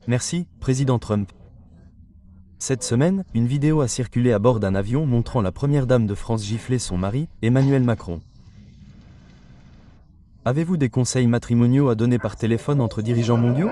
Merci, Président Trump. Cette semaine, une vidéo a circulé à bord d'un avion montrant la première dame de France gifler son mari, Emmanuel Macron. Avez-vous des conseils matrimoniaux à donner par téléphone entre dirigeants mondiaux?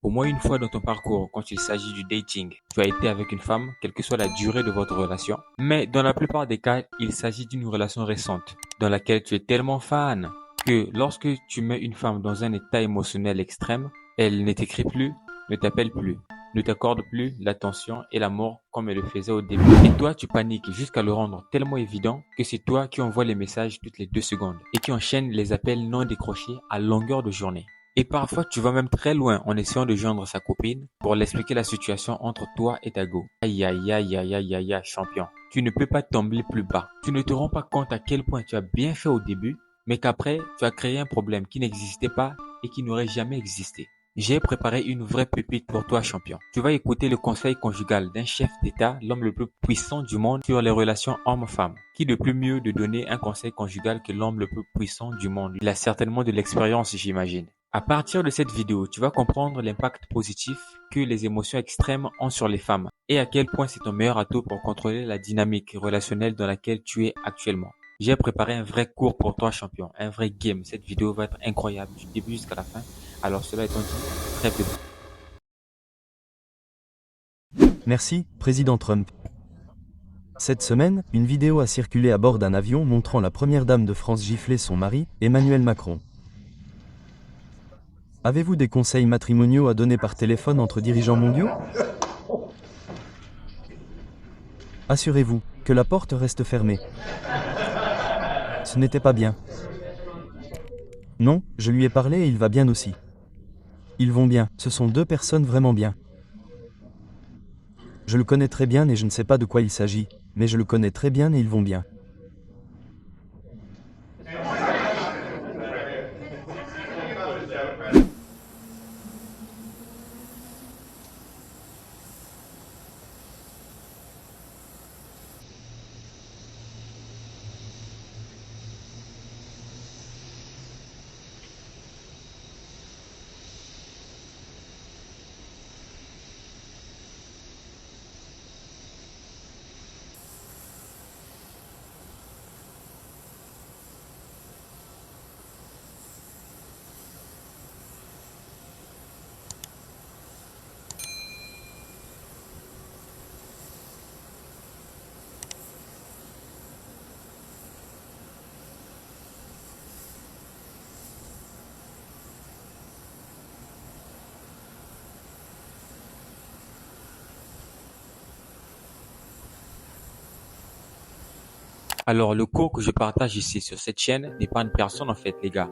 Au moins une fois dans ton parcours, quand il s'agit du dating, tu as été avec une femme, quelle que soit la durée de votre relation. Mais dans la plupart des cas, il s'agit d'une relation récente, dans laquelle tu es tellement fan que lorsque tu mets une femme dans un état émotionnel extrême, elle ne t'écrit plus, ne t'appelle plus, ne t'accorde plus l'attention et l'amour comme elle le faisait au début. Et toi, tu paniques jusqu'à le rendre tellement évident que c'est toi qui envoies les messages toutes les 2 secondes et qui enchaîne les appels non décrochés à longueur de journée. Et parfois, tu vas même très loin en essayant de joindre sa copine pour l'expliquer la situation entre toi et ta go. Aïe aïe aïe aïe aïe aïe aïe, champion. Tu ne peux pas tomber plus bas. Tu ne te rends pas compte à quel point tu as bien fait au début, mais qu'après, tu as créé un problème qui n'existait pas et qui n'aurait jamais existé. J'ai préparé une vraie pépite pour toi, champion. Tu vas écouter le conseil conjugal d'un chef d'État, l'homme le plus puissant du monde sur les relations homme-femme. Qui de plus mieux de donner un conseil conjugal que l'homme le plus puissant du monde? Il a certainement de l'expérience, j'imagine. À partir de cette vidéo, tu vas comprendre l'impact positif que les émotions extrêmes ont sur les femmes et à quel point c'est ton meilleur atout pour contrôler la dynamique relationnelle dans laquelle tu es actuellement. J'ai préparé un vrai cours pour toi, champion, un vrai game. Cette vidéo va être incroyable du début jusqu'à la fin. Alors cela étant dit, très peu. Merci, Président Trump. Cette semaine, une vidéo a circulé à bord d'un avion montrant la première dame de France gifler son mari, Emmanuel Macron. Avez-vous des conseils matrimoniaux à donner par téléphone entre dirigeants mondiaux? Assurez-vous que la porte reste fermée. Ce n'était pas bien. Non, je lui ai parlé et il va bien aussi. Ils vont bien, ce sont 2 personnes vraiment bien. Je le connais très bien et je ne sais pas de quoi il s'agit, mais je le connais très bien et ils vont bien. Alors le cours que je partage ici sur cette chaîne n'est pas une personne en fait, les gars.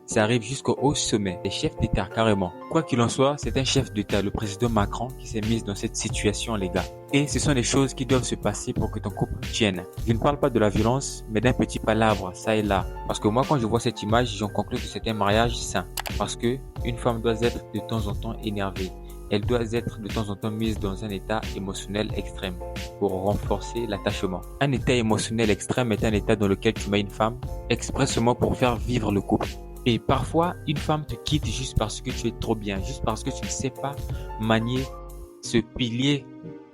Ça arrive jusqu'au haut sommet, des chefs d'État carrément. Quoi qu'il en soit, c'est un chef d'État, le président Macron, qui s'est mis dans cette situation, les gars. Et ce sont des choses qui doivent se passer pour que ton couple tienne. Je ne parle pas de la violence, mais d'un petit palabre, ça et là. Parce que moi, quand je vois cette image, j'en conclus que c'est un mariage sain. Parce que une femme doit être de temps en temps énervée. Elle doit être de temps en temps mise dans un état émotionnel extrême pour renforcer l'attachement. Un état émotionnel extrême est un état dans lequel tu mets une femme expressément pour faire vivre le couple. Et parfois, une femme te quitte juste parce que tu es trop bien, juste parce que tu ne sais pas manier ce pilier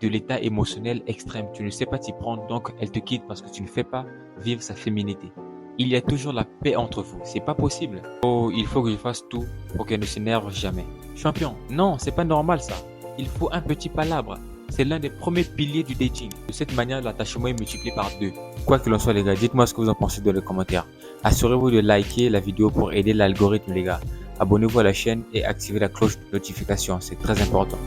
de l'état émotionnel extrême. Tu ne sais pas t'y prendre, donc elle te quitte parce que tu ne fais pas vivre sa féminité. Il y a toujours la paix entre vous, c'est pas possible. Oh, il faut que je fasse tout pour qu'elle ne s'énerve jamais. Champion, non, c'est pas normal ça. Il faut un petit palabre. C'est l'un des premiers piliers du dating. De cette manière, l'attachement est multiplié par 2. Quoi qu'il en soit les gars, dites-moi ce que vous en pensez dans les commentaires. Assurez-vous de liker la vidéo pour aider l'algorithme les gars. Abonnez-vous à la chaîne et activez la cloche de notification, c'est très important.